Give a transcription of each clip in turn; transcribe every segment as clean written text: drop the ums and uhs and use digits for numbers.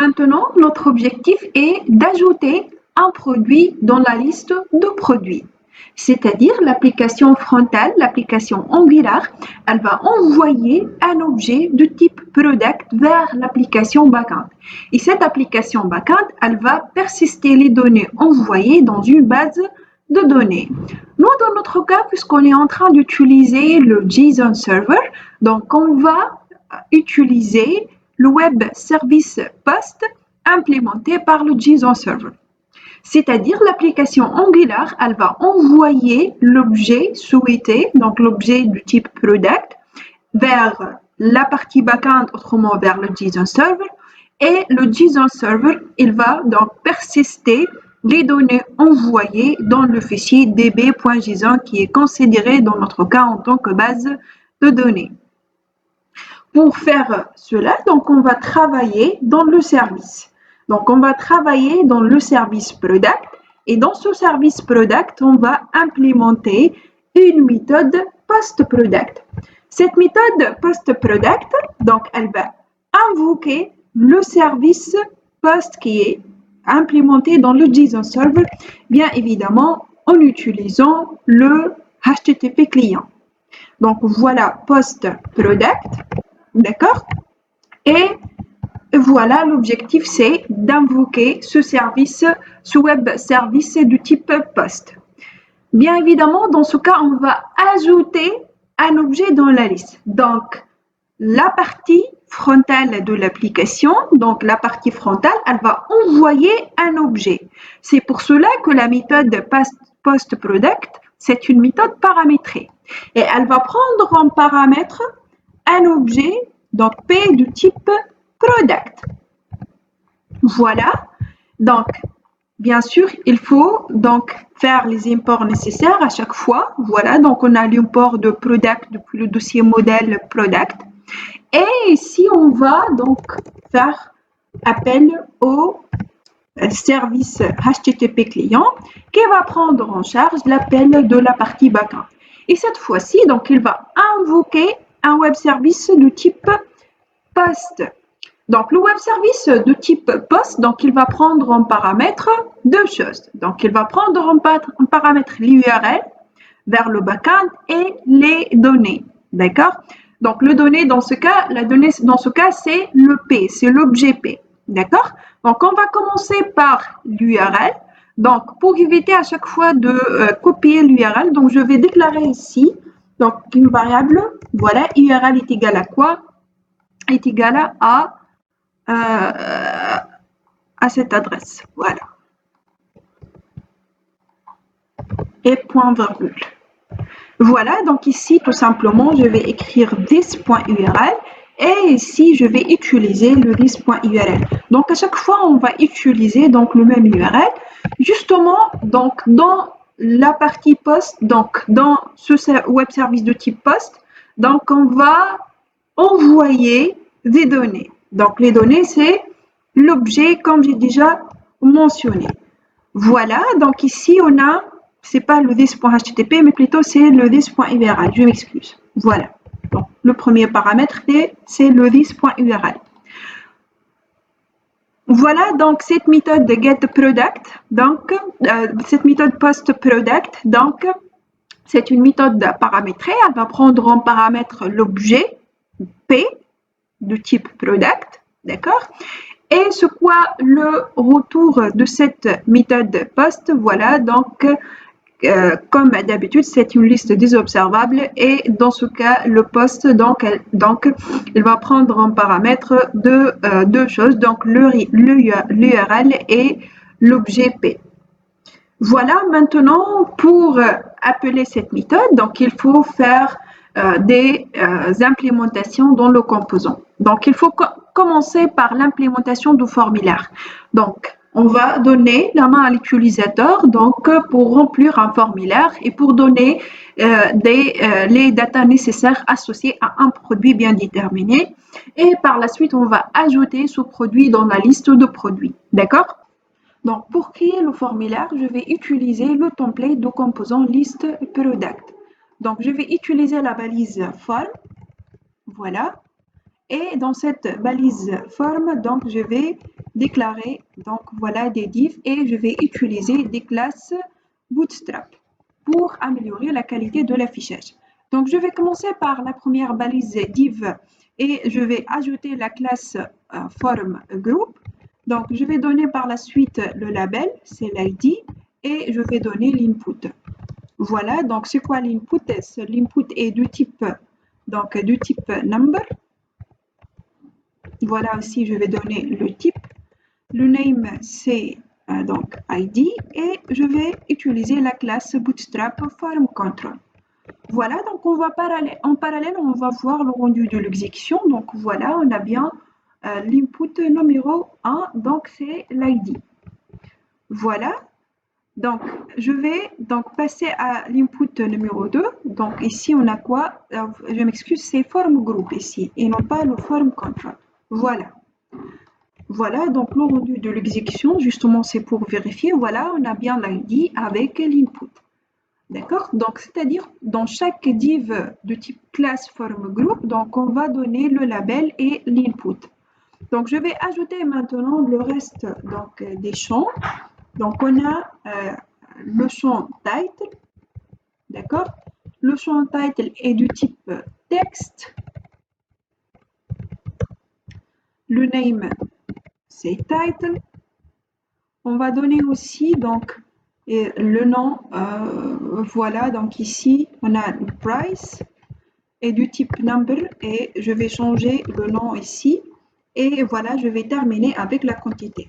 Maintenant, notre objectif est d'ajouter un produit dans la liste de produits. C'est-à-dire l'application frontale, l'application Angular, elle va envoyer un objet de type product vers l'application backend. Et cette application backend, elle va persister les données envoyées dans une base de données. Nous, dans notre cas, puisqu'on est en train d'utiliser le JSON Server, donc on va utiliser le Web Service Post implémenté par le JSON Server. C'est-à-dire l'application Angular, elle va envoyer l'objet souhaité, donc l'objet du type product, vers la partie backend, autrement vers le JSON Server, et le JSON Server, il va donc persister les données envoyées dans le fichier db.json qui est considéré dans notre cas en tant que base de données. Pour faire cela, donc on va travailler dans le service. Donc, on va travailler dans le service product et dans ce service product, on va implémenter une méthode post-product. Cette méthode post-product, donc, elle va invoquer le service post qui est implémenté dans le JSON Server, bien évidemment en utilisant le HTTP client. Donc, voilà post-product, d'accord? Et voilà, l'objectif, c'est d'invoquer ce service, ce web service du type post. Bien évidemment, dans ce cas, on va ajouter un objet dans la liste. Donc, la partie frontale de l'application, donc la partie frontale, elle va envoyer un objet. C'est pour cela que la méthode post-product, c'est une méthode paramétrée. Et elle va prendre en paramètre un objet, donc P du type product. Voilà. Donc, bien sûr, il faut donc faire les imports nécessaires à chaque fois. Voilà. Donc, on a l'import de product depuis le dossier modèle product. Et ici, on va donc faire appel au service HTTP client qui va prendre en charge l'appel de la partie backend. Et cette fois-ci, donc, il va invoquer un web service de type post. Donc, le web service de type post, donc, il va prendre en paramètre deux choses. Donc, il va prendre en paramètre l'URL vers le backend et les données. D'accord? Donc, le données, dans ce cas, la donnée, dans ce cas, c'est le P, c'est l'objet P. D'accord? Donc, on va commencer par l'URL. Donc, pour éviter à chaque fois de copier l'URL, donc, je vais déclarer ici, donc, une variable, voilà, URL est égal à quoi? Est égal à cette adresse. Voilà. Et point virgule. Voilà, donc ici, tout simplement, je vais écrire this.url et ici, je vais utiliser le this.url. Donc, à chaque fois, on va utiliser donc le même URL. Justement, donc, dans la partie post, donc, dans ce web service de type post, donc, on va envoyer des données. Donc, les données, c'est l'objet, comme j'ai déjà mentionné. Voilà, donc ici, on a, c'est pas le this.http, mais plutôt c'est le this.url. Je m'excuse. Voilà. Donc, le premier paramètre, c'est le this.url. Voilà, donc cette méthode de getProduct, donc cette méthode postProduct, donc c'est une méthode paramétrée. Elle va prendre en paramètre l'objet P de type product, d'accord? Et c'est quoi le retour de cette méthode post? Voilà, donc comme d'habitude, c'est une liste des observables et dans ce cas, le post, donc il va prendre en paramètre deux choses, donc l'URL et l'objet P. Voilà, maintenant, pour appeler cette méthode, donc il faut faire des implémentations dans le composant. Donc, il faut commencer par l'implémentation du formulaire. Donc, on va donner la main à l'utilisateur donc pour remplir un formulaire et pour donner les datas nécessaires associées à un produit bien déterminé. Et par la suite, on va ajouter ce produit dans la liste de produits. D'accord? Donc, pour créer le formulaire, je vais utiliser le template de composant liste product. Donc, je vais utiliser la balise form. Voilà. Et dans cette balise form, donc je vais déclarer donc voilà des divs et je vais utiliser des classes Bootstrap pour améliorer la qualité de l'affichage. Donc je vais commencer par la première balise div et je vais ajouter la classe form group. Donc je vais donner par la suite le label, c'est l'ID, et je vais donner l'input. Voilà, donc c'est quoi l'input? L'input est du type number. Voilà aussi, je vais donner le type. Le name, c'est donc ID et je vais utiliser la classe Bootstrap Form Control. Voilà, donc en parallèle, on va voir le rendu de l'exécution. Donc voilà, on a bien l'input numéro 1, donc c'est l'ID. Voilà, donc je vais donc passer à l'input numéro 2. Donc ici, on a quoi? Je m'excuse, c'est Form Group ici et non pas le Form Control. Voilà. Voilà, donc le rendu de l'exécution, justement, c'est pour vérifier. Voilà, on a bien l'ID avec l'input. D'accord? Donc, c'est-à-dire, dans chaque div de type classe form group, donc on va donner le label et l'input. Donc, je vais ajouter maintenant le reste donc, des champs. Donc, on a le champ title. D'accord? Le champ title est du type texte. Le name, c'est title. On va donner aussi donc le nom, voilà, donc ici on a le price et du type number et je vais changer le nom ici et voilà, je vais terminer avec la quantité.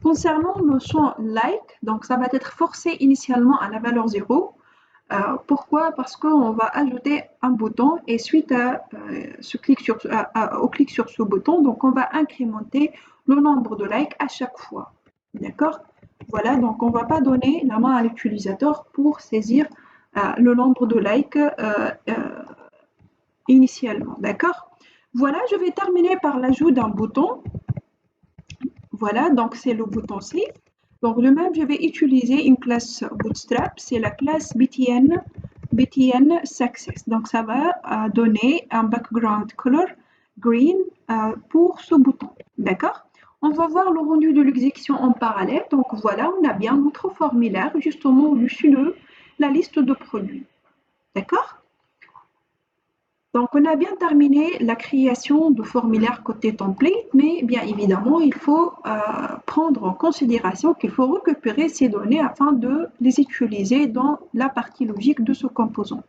Concernant le champ like, donc ça va être forcé initialement à la valeur 0. Pourquoi? Parce qu'on va ajouter un bouton et suite au clic sur ce bouton, donc on va incrémenter le nombre de likes à chaque fois. D'accord? Voilà, donc on ne va pas donner la main à l'utilisateur pour saisir le nombre de likes initialement. D'accord? Voilà, je vais terminer par l'ajout d'un bouton. Voilà, donc c'est le bouton Sleeve. Donc de même, je vais utiliser une classe Bootstrap, c'est la classe BTN Success. Donc ça va donner un background color green pour ce bouton. D'accord? On va voir le rendu de l'exécution en parallèle. Donc voilà, on a bien notre formulaire justement au-dessus de la liste de produits. D'accord? Donc, on a bien terminé la création de formulaire côté template, mais bien évidemment, il faut prendre en considération qu'il faut récupérer ces données afin de les utiliser dans la partie logique de ce composant.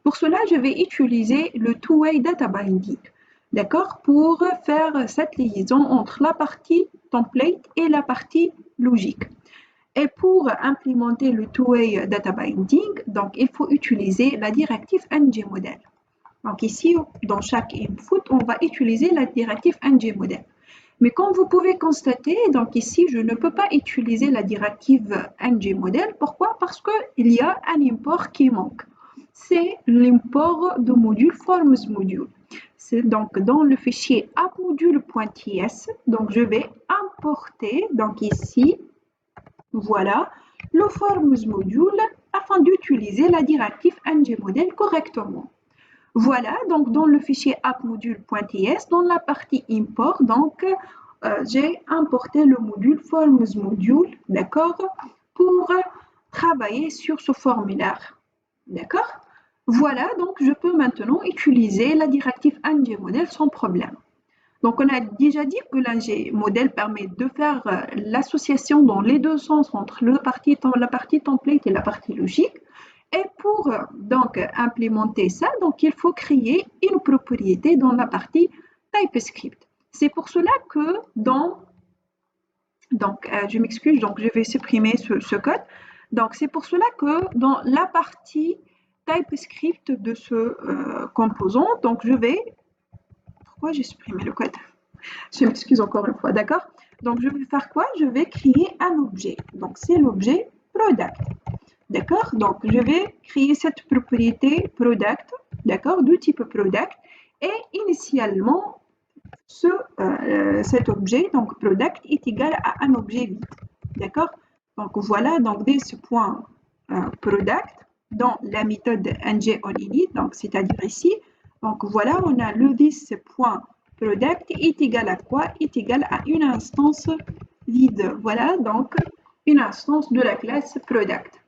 Pour cela, je vais utiliser le two-way data binding, d'accord, pour faire cette liaison entre la partie template et la partie logique. Et pour implémenter le two-way data binding, donc il faut utiliser la directive ngModel. Donc ici, dans chaque input, on va utiliser la directive ngModel. Mais comme vous pouvez constater, donc ici, je ne peux pas utiliser la directive ngModel. Pourquoi? Parce qu'il y a un import qui manque. C'est l'import de module forms module. C'est donc dans le fichier appmodule.ts. Donc je vais importer, donc ici, voilà, le forms module afin d'utiliser la directive ngModel correctement. Voilà, donc dans le fichier appmodule.ts, dans la partie import, donc j'ai importé le module forms module, d'accord, pour travailler sur ce formulaire, d'accord. Voilà, donc je peux maintenant utiliser la directive ngModel sans problème. Donc on a déjà dit que l'ngModel permet de faire l'association dans les deux sens entre la partie template et la partie logique. Et pour donc implémenter ça, donc il faut créer une propriété dans la partie TypeScript. C'est pour cela que je m'excuse, donc je vais supprimer ce code. Donc c'est pour cela que dans la partie TypeScript de ce composant, donc je vais, pourquoi j'ai supprimé le code? Je m'excuse encore une fois, d'accord? Donc je vais faire quoi? Je vais créer un objet. Donc c'est l'objet product. D'accord? Donc, je vais créer cette propriété product, d'accord, du type product. Et initialement, cet objet, donc product, est égal à un objet vide. D'accord? Donc, voilà, donc dès ce point product, dans la méthode ngOnInit, donc c'est-à-dire ici, donc voilà, on a le this.product product est égal à quoi? Est égal à une instance vide. Voilà donc une instance de la classe product.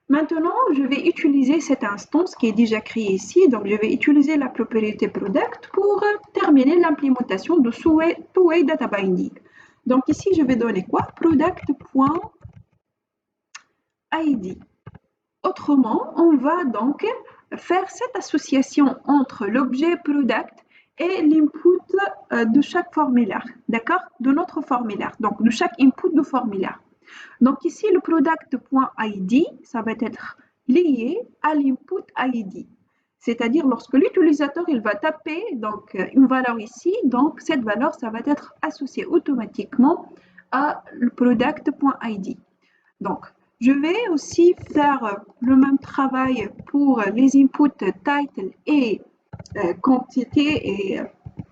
Maintenant, je vais utiliser cette instance qui est déjà créée ici. Donc, je vais utiliser la propriété product pour terminer l'implémentation de two-way data binding. Donc, ici, je vais donner quoi? Product.id. Autrement, on va donc faire cette association entre l'objet product et l'input de chaque formulaire, d'accord? De notre formulaire, donc de chaque input de formulaire. Donc ici, le product.id, ça va être lié à l'input ID. C'est-à-dire lorsque l'utilisateur il va taper donc une valeur ici, donc cette valeur ça va être associée automatiquement à le product.id. Donc je vais aussi faire le même travail pour les inputs title et quantité et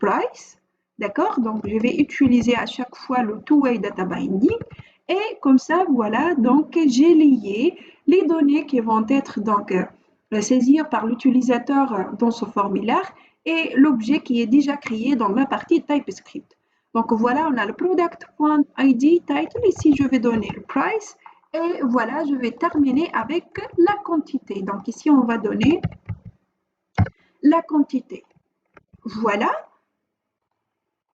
price. D'accord? Donc je vais utiliser à chaque fois le two-way data binding. Et comme ça, voilà, donc j'ai lié les données qui vont être donc saisies par l'utilisateur dans ce formulaire et l'objet qui est déjà créé dans la partie TypeScript. Donc voilà, on a le product.id title. Ici, je vais donner le price. Et voilà, je vais terminer avec la quantité. Donc ici, on va donner la quantité. Voilà.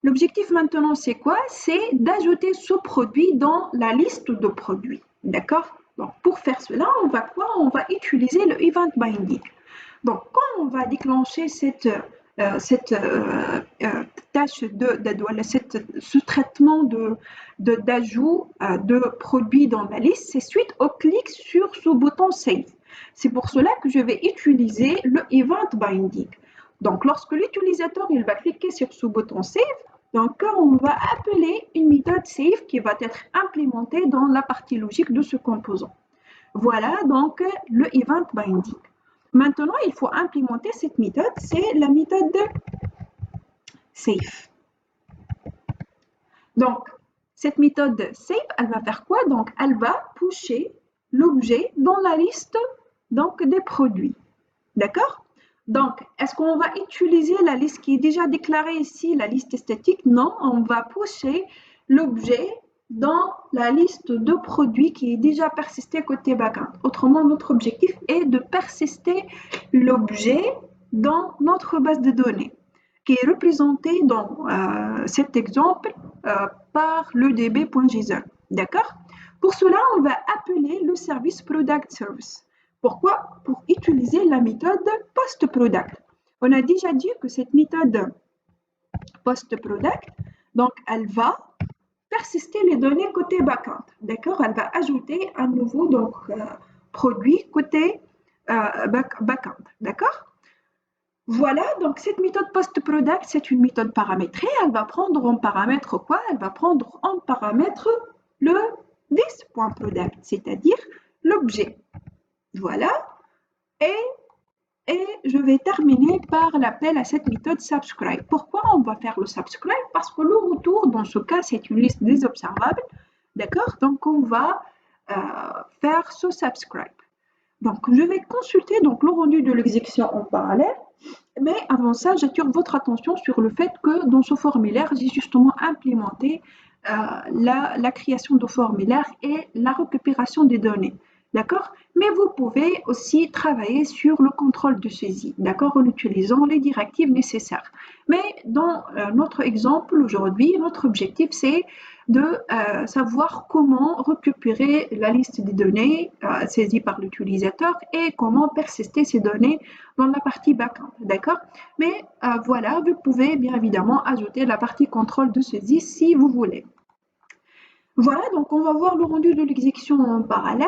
L'objectif maintenant, c'est quoi? C'est d'ajouter ce produit dans la liste de produits. D'accord? Donc, pour faire cela, on va quoi? On va utiliser le event binding. Donc, quand on va déclencher tâche ce traitement d'ajout de produits dans la liste, c'est suite au clic sur ce bouton Save. C'est pour cela que je vais utiliser le event binding. Donc, lorsque l'utilisateur il va cliquer sur ce bouton Save, donc on va appeler une méthode Save qui va être implémentée dans la partie logique de ce composant. Voilà donc le event binding. Maintenant, il faut implémenter cette méthode, c'est la méthode Save. Donc, cette méthode Save, elle va faire quoi? Donc, elle va pusher l'objet dans la liste donc, des produits. D'accord? Donc, est-ce qu'on va utiliser la liste qui est déjà déclarée ici, la liste statique? Non, on va pusher l'objet dans la liste de produits qui est déjà persistée côté backend. Autrement, notre objectif est de persister l'objet dans notre base de données, qui est représenté dans cet exemple par le db.json. D'accord? Pour cela, on va appeler le service product service. Pourquoi? Pour utiliser la méthode post-product. On a déjà dit que cette méthode post-product, donc elle va persister les données côté backend. D'accord? Elle va ajouter un nouveau donc, produit côté backend. D'accord? Voilà, donc cette méthode post-product, c'est une méthode paramétrée. Elle va prendre en paramètre quoi? Elle va prendre en paramètre le this.product, c'est-à-dire l'objet. Voilà. Et je vais terminer par l'appel à cette méthode subscribe. Pourquoi on va faire le subscribe? Parce que le retour, dans ce cas, c'est une liste des observables. D'accord? Donc, on va faire ce subscribe. Donc, je vais consulter donc, le rendu de l'exécution en parallèle. Mais avant ça, j'attire votre attention sur le fait que dans ce formulaire, j'ai justement implémenté la création de formulaire et la récupération des données. D'accord? Mais vous pouvez aussi travailler sur le contrôle de saisie, d'accord, en utilisant les directives nécessaires. Mais dans notre exemple aujourd'hui, notre objectif, c'est de savoir comment récupérer la liste des données saisies par l'utilisateur et comment persister ces données dans la partie backend, d'accord? Mais voilà, vous pouvez bien évidemment ajouter la partie contrôle de saisie si vous voulez. Voilà, donc on va voir le rendu de l'exécution en parallèle.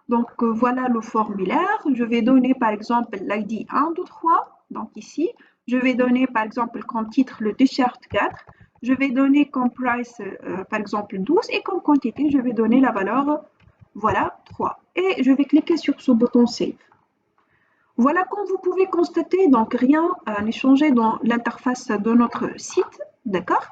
Donc voilà le formulaire. Je vais donner par exemple l'ID 1, 2, 3. Donc ici, je vais donner par exemple comme titre le t-shirt 4. Je vais donner comme price par exemple 12 et comme quantité, je vais donner la valeur voilà 3. Et je vais cliquer sur ce bouton Save. Voilà, comme vous pouvez constater, donc rien n'est changé dans l'interface de notre site, d'accord?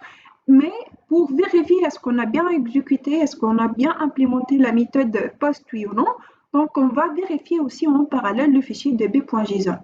Mais pour vérifier est-ce qu'on a bien exécuté, est-ce qu'on a bien implémenté la méthode post oui ou non, donc on va vérifier aussi en parallèle le fichier db.json.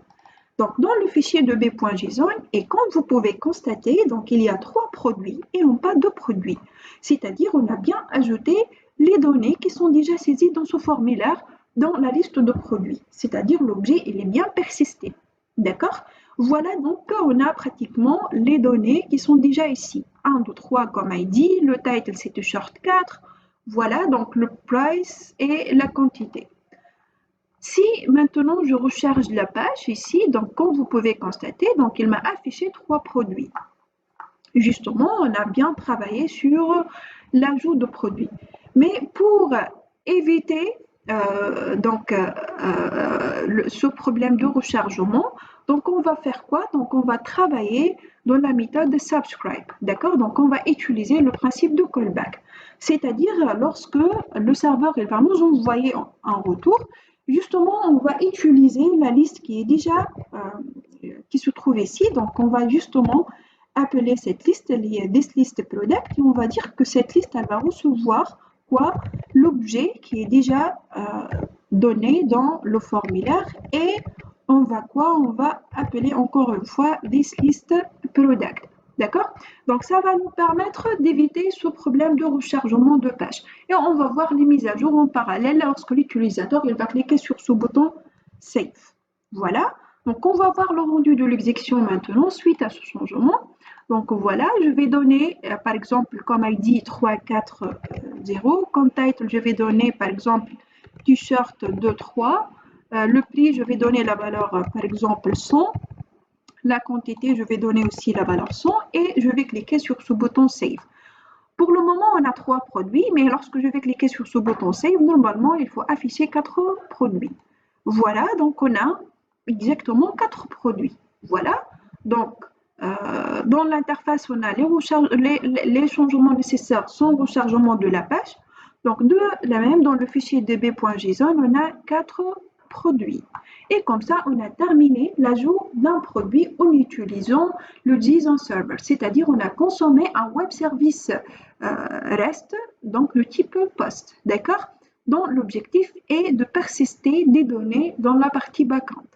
Donc, dans le fichier de b.json, et comme vous pouvez constater, donc il y a 3 produits et non pas 2 produits. C'est-à-dire, on a bien ajouté les données qui sont déjà saisies dans ce formulaire dans la liste de produits. C'est-à-dire, l'objet, il est bien persisté. D'accord? Voilà, donc on a pratiquement les données qui sont déjà ici. 1, 2, 3 comme ID, le title c'est t-shirt 4. Voilà, donc le price et la quantité. Si maintenant je recharge la page ici, donc comme vous pouvez constater, donc il m'a affiché 3 produits. Justement, on a bien travaillé sur l'ajout de produits. Mais pour éviter ce problème de rechargement, donc on va faire quoi? Donc on va travailler dans la méthode subscribe, d'accord? Donc on va utiliser le principe de callback, c'est-à-dire lorsque le serveur il va nous envoyer un retour, justement on va utiliser la liste qui est déjà qui se trouve ici, donc on va justement appeler cette liste thisList product et on va dire que cette liste elle va recevoir quoi? L'objet qui est déjà donné dans le formulaire et on va quoi? On va appeler encore une fois thisList product. D'accord? Donc ça va nous permettre d'éviter ce problème de rechargement de page. Et on va voir les mises à jour en parallèle lorsque l'utilisateur il va cliquer sur ce bouton Save. Voilà. Donc on va voir le rendu de l'exécution maintenant suite à ce changement. Donc voilà, je vais donner par exemple comme ID 340, comme title je vais donner par exemple t-shirt 23, le prix je vais donner la valeur par exemple 100, la quantité je vais donner aussi la valeur 100 et je vais cliquer sur ce bouton Save. Pour le moment on a 3 produits, mais lorsque je vais cliquer sur ce bouton Save, normalement il faut afficher 4 produits. Voilà, donc on a exactement 4 produits. Voilà, donc dans l'interface, on a les changements nécessaires sans rechargement de la page. Donc, de la même, dans le fichier db.json, on a 4 produits. Et comme ça, on a terminé l'ajout d'un produit en utilisant le JSON Server, c'est-à-dire on a consommé un web service REST, donc le type POST, d'accord? Dont l'objectif est de persister des données dans la partie backend.